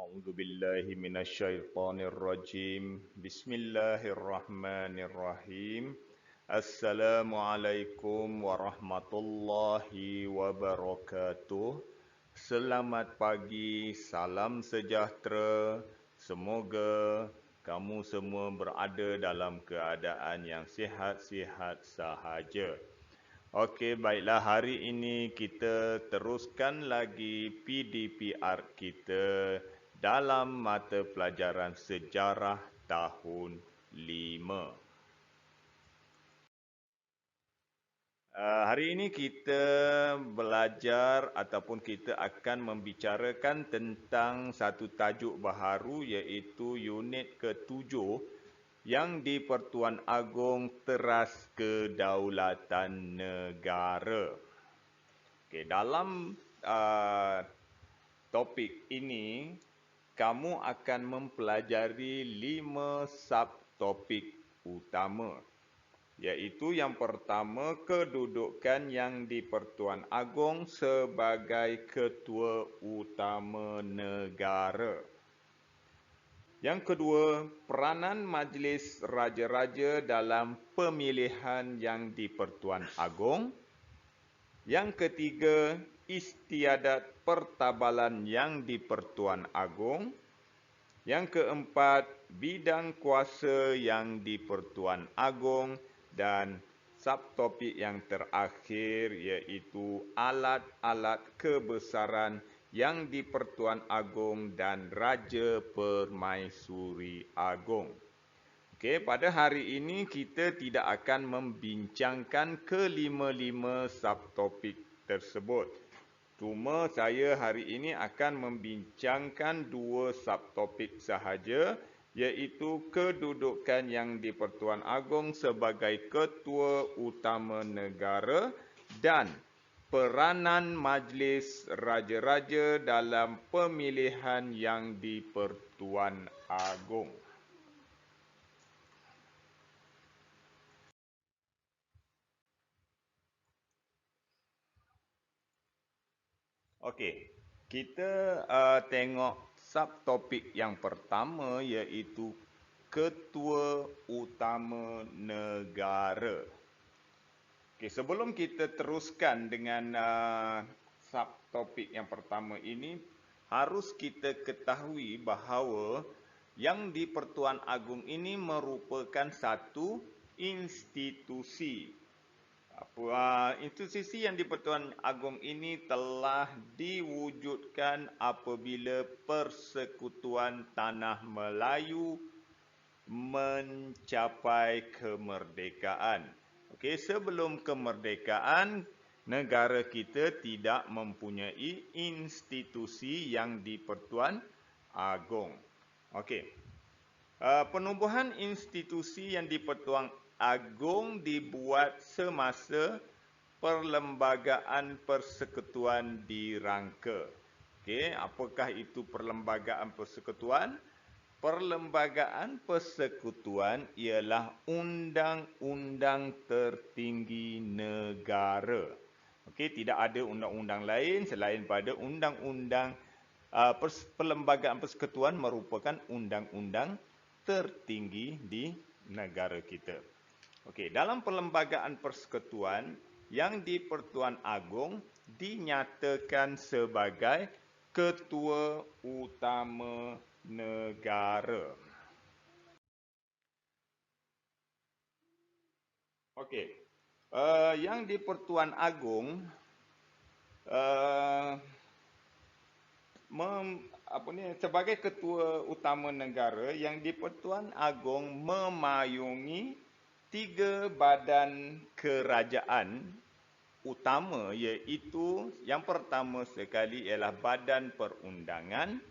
أعوذ بالله من الشيطان الرجيم بسم الله الرحمن الرحيم السلام عليكم ورحمة الله وبركاته. Selamat pagi, salam sejahtera. Semoga kamu semua berada dalam keadaan yang sihat-sihat sahaja. Okey, baiklah, hari ini kita teruskan lagi PDPR kita dalam mata pelajaran sejarah tahun 5. Hari ini kita belajar ataupun kita akan membicarakan tentang satu tajuk baharu iaitu unit ke-7 yang di Pertuan Agong Teras Kedaulatan Negara. Okay, dalam topik ini, kamu akan mempelajari 5 subtopik utama. Iaitu yang pertama, kedudukan yang di Pertuan Agong sebagai Ketua Utama Negara. Yang kedua, peranan Majlis Raja-Raja dalam pemilihan yang di Pertuan Agong. Yang ketiga, istiadat pertabalan yang di Pertuan Agong. Yang keempat, bidang kuasa yang di Pertuan Agong. Dan subtopik yang terakhir iaitu alat-alat kebesaran yang di Pertuan Agong dan Raja Permaisuri Agong. Okey, pada hari ini kita tidak akan membincangkan kelima-lima subtopik tersebut. Cuma saya hari ini akan membincangkan 2 subtopik sahaja, iaitu kedudukan yang di Pertuan Agong sebagai Ketua Utama Negara dan peranan Majlis Raja-Raja dalam pemilihan yang di Pertuan Agong. Okey, kita tengok subtopik yang pertama iaitu Ketua Utama Negara. Okey, sebelum kita teruskan dengan subtopik yang pertama ini, harus kita ketahui bahawa yang di Pertuan Agong ini merupakan satu institusi. Institusi yang di Pertuan Agong ini telah diwujudkan apabila Persekutuan Tanah Melayu mencapai kemerdekaan. Okey, sebelum kemerdekaan, negara kita tidak mempunyai institusi yang di Pertuan Agong. Okey. Penubuhan institusi yang di Pertuan Agong dibuat semasa Perlembagaan Persekutuan dirangka. Okey, apakah itu Perlembagaan Persekutuan? Perlembagaan Persekutuan ialah undang-undang tertinggi negara. Okey, tidak ada undang-undang lain selain pada undang-undang Perlembagaan Persekutuan merupakan undang-undang tertinggi di negara kita. Okey, dalam Perlembagaan Persekutuan yang di Pertuan Agong dinyatakan sebagai Ketua Utama Negara. Okey, yang di Pertuan Agong sebagai Ketua Utama Negara, yang di Pertuan Agong memayungi 3 badan kerajaan utama, iaitu yang pertama sekali ialah Badan Perundangan,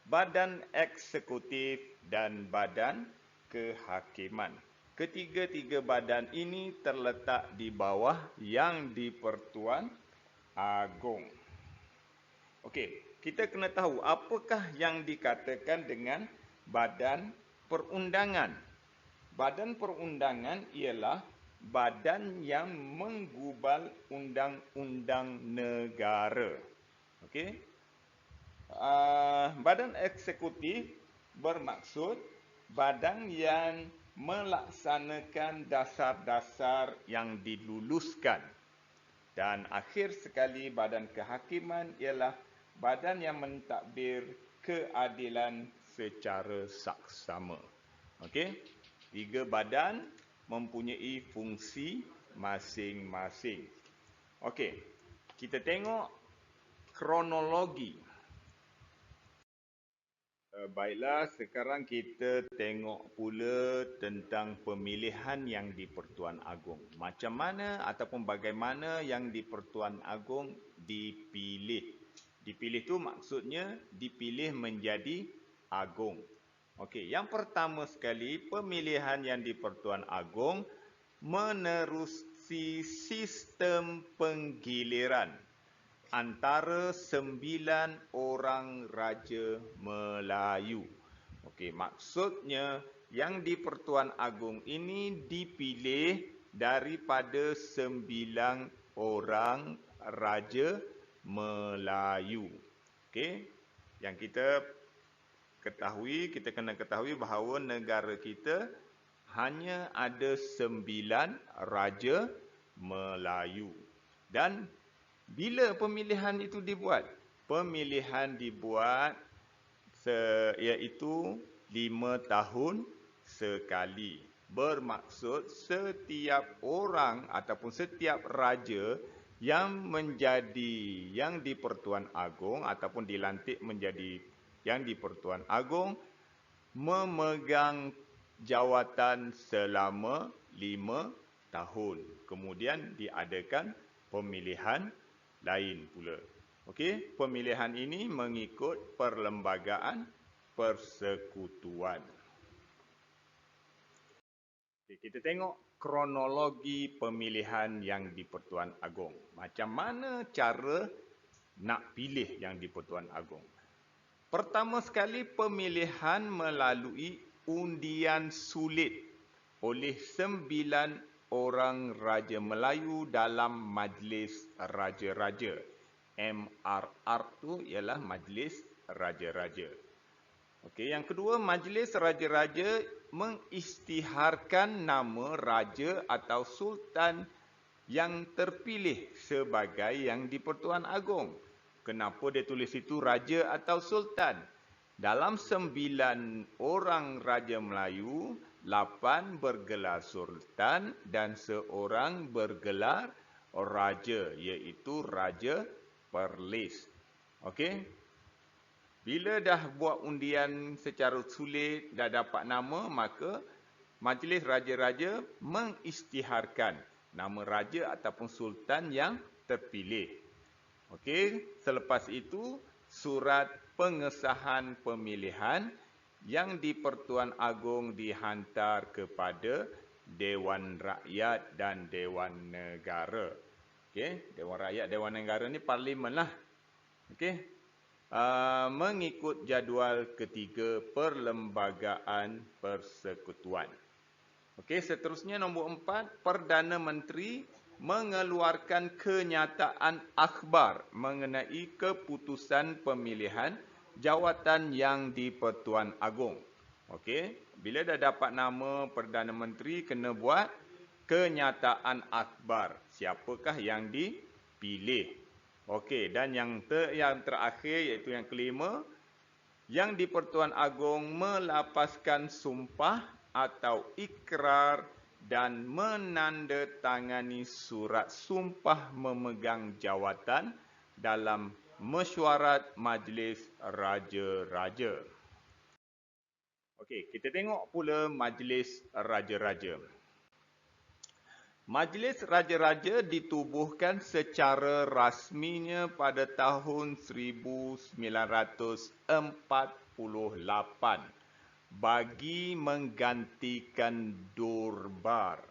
Badan Eksekutif dan Badan Kehakiman. Ketiga-tiga badan ini terletak di bawah yang di Pertuan Agong. Okey, kita kena tahu apakah yang dikatakan dengan Badan Perundangan. Badan Perundangan ialah badan yang menggubal undang-undang negara. Okey. Badan eksekutif bermaksud badan yang melaksanakan dasar-dasar yang diluluskan. Dan akhir sekali, badan kehakiman ialah badan yang mentadbir keadilan secara saksama. Okey? 3 badan mempunyai fungsi masing-masing. Okey. Kita tengok kronologi. Baiklah, sekarang kita tengok pula tentang pemilihan yang di Pertuan Agong. Macam mana ataupun bagaimana yang di Pertuan Agong dipilih. Dipilih tu maksudnya dipilih menjadi agung. Okey, yang pertama sekali, pemilihan yang di Pertuan Agong menerusi sistem penggiliran antara 9 orang Raja Melayu. Okey, maksudnya yang di Pertuan Agong ini dipilih daripada 9 orang Raja Melayu. Okey, yang kita kena ketahui bahawa negara kita hanya ada 9 Raja Melayu. Dan bila pemilihan itu dibuat? Pemilihan dibuat iaitu 5 tahun sekali. Bermaksud setiap orang ataupun setiap raja yang di Pertuan Agong ataupun dilantik menjadi yang di Pertuan Agong memegang jawatan selama 5 tahun. Kemudian diadakan pemilihan lain pula. Okey, pemilihan ini mengikut perlembagaan persekutuan. Okay, kita tengok kronologi pemilihan yang di Pertuan Agong. Macam mana cara nak pilih yang di Pertuan Agong? Pertama sekali, pemilihan melalui undian sulit oleh 9 orang Raja Melayu dalam Majlis Raja-Raja. MRR tu ialah Majlis Raja-Raja. Okey, yang kedua, Majlis Raja-Raja mengisytiharkan nama raja atau sultan yang terpilih sebagai yang di Pertuan Agong. Kenapa dia tulis itu raja atau sultan? Dalam 9 orang Raja Melayu, 8 bergelar sultan dan 1 bergelar raja, iaitu Raja Perlis. Okey. Bila dah buat undian secara sulit, dah dapat nama, maka Majlis Raja-Raja mengisytiharkan nama raja ataupun sultan yang terpilih. Okey, selepas itu surat pengesahan pemilihan yang di Pertuan Agong dihantar kepada Dewan Rakyat dan Dewan Negara. Okey, Dewan Rakyat, Dewan Negara ni parlimen lah. Okey. Mengikut jadual ketiga Perlembagaan Persekutuan. Okey, seterusnya nombor 4, Perdana Menteri mengeluarkan kenyataan akhbar mengenai keputusan pemilihan jawatan yang di Pertuan Agong. Okey, bila dah dapat nama Perdana Menteri, kena buat kenyataan akhbar. Siapakah yang dipilih? Okey, dan yang terakhir iaitu yang kelima, yang di Pertuan Agong melapaskan sumpah atau ikrar dan menandatangani surat sumpah memegang jawatan dalam mesyuarat Majlis Raja-Raja. Okey, kita tengok pula Majlis Raja-Raja. Majlis Raja-Raja ditubuhkan secara rasminya pada tahun 1948 bagi menggantikan Durbar.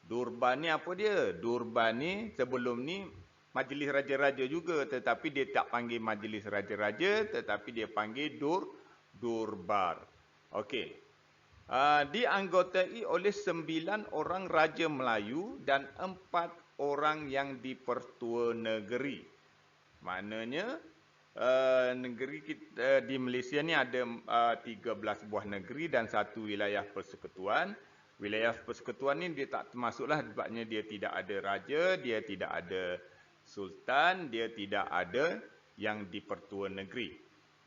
Durbar ni apa dia? Durbar ni sebelum ni Majlis Raja-Raja juga, tetapi dia tak panggil Majlis Raja-Raja, tetapi dia panggil Durbar. Okey. Dianggotai oleh 9 orang Raja Melayu dan 4 orang yang di Pertua Negeri. Maknanya negeri kita di Malaysia ni ada 13 buah negeri dan satu wilayah persekutuan. Wilayah persekutuan ni dia tak termasuklah sebabnya dia tidak ada raja, dia tidak ada sultan, dia tidak ada yang di-pertua negeri.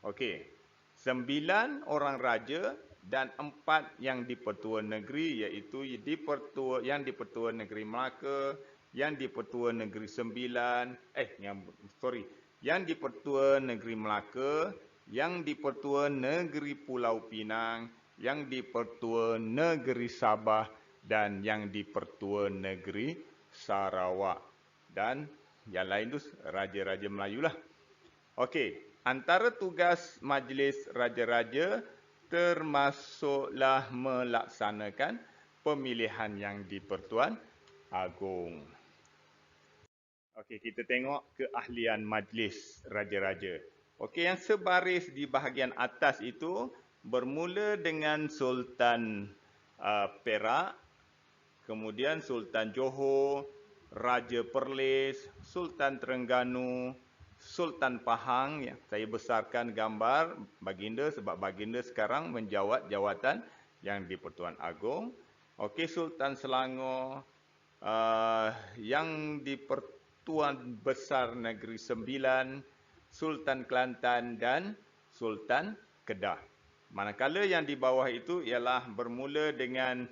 Okey. 9 orang raja dan 4 yang di-pertua negeri, iaitu yang di-pertua negeri Melaka, yang di-pertua negeri Sembilan, yang di-pertua negeri Melaka, yang di-pertua negeri Pulau Pinang, yang di-pertua negeri Sabah dan yang di-pertua negeri Sarawak. Dan yang lain tu raja-raja Melayu lah. Okey, antara tugas Majlis Raja-Raja termasuklah melaksanakan pemilihan yang di-Pertuan Agong. Okey, kita tengok keahlian Majlis Raja-Raja. Okey, yang sebaris di bahagian atas itu bermula dengan Sultan Perak, kemudian Sultan Johor, Raja Perlis, Sultan Terengganu, Sultan Pahang. Saya besarkan gambar baginda sebab baginda sekarang menjawat jawatan yang di Pertuan Agong. Okey, Sultan Selangor, yang di Pertuan Besar Negeri Sembilan, Sultan Kelantan dan Sultan Kedah. Manakala yang di bawah itu ialah bermula dengan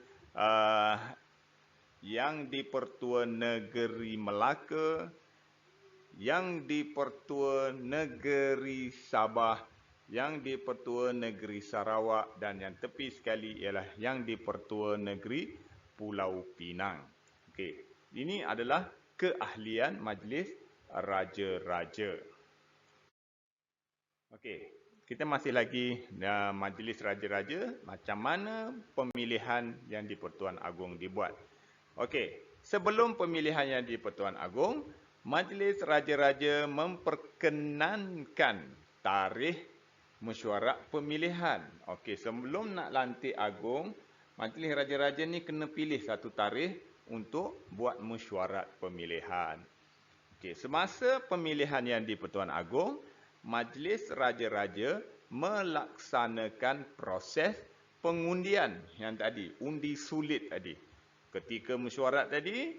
yang di Pertua Negeri Melaka, yang di Pertua Negeri Sabah, yang di Pertua Negeri Sarawak dan yang tepi sekali ialah yang di Pertua Negeri Pulau Pinang. Okey, ini adalah keahlian Majlis Raja-Raja. Okey, kita masih lagi Majlis Raja-Raja, macam mana pemilihan yang di Pertuan Agong dibuat. Okey, sebelum pemilihan yang di Pertuan Agong, Majlis Raja-Raja memperkenankan tarikh mesyuarat pemilihan. Okey, sebelum nak lantik Agong, Majlis Raja-Raja ni kena pilih satu tarikh untuk buat mesyuarat pemilihan. Okey, semasa pemilihan yang di Pertuan Agong, Majlis Raja-Raja melaksanakan proses pengundian yang tadi, undi sulit tadi. Ketika mesyuarat tadi,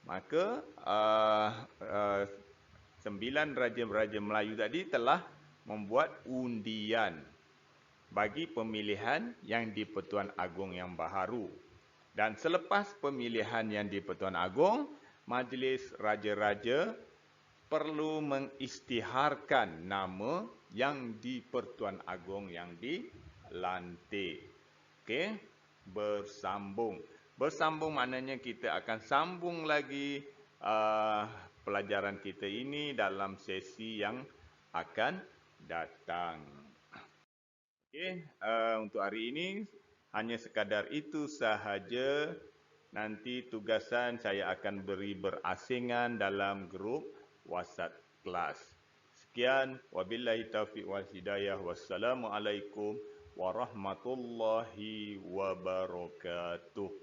maka 9 raja-raja Melayu tadi telah membuat undian bagi pemilihan yang di Pertuan Agong yang baharu. Dan selepas pemilihan yang di Pertuan Agong, Majlis Raja-Raja perlu mengisytiharkan nama yang di Pertuan Agong yang dilantik. Okey, bersambung. Bersambung maknanya kita akan sambung lagi pelajaran kita ini dalam sesi yang akan datang. Okey, untuk hari ini hanya sekadar itu sahaja. Nanti tugasan saya akan beri berasingan dalam grup WhatsApp kelas. Sekian, wabillahi taufiq wal hidayah. Wassalamualaikum warahmatullahi wabarakatuh.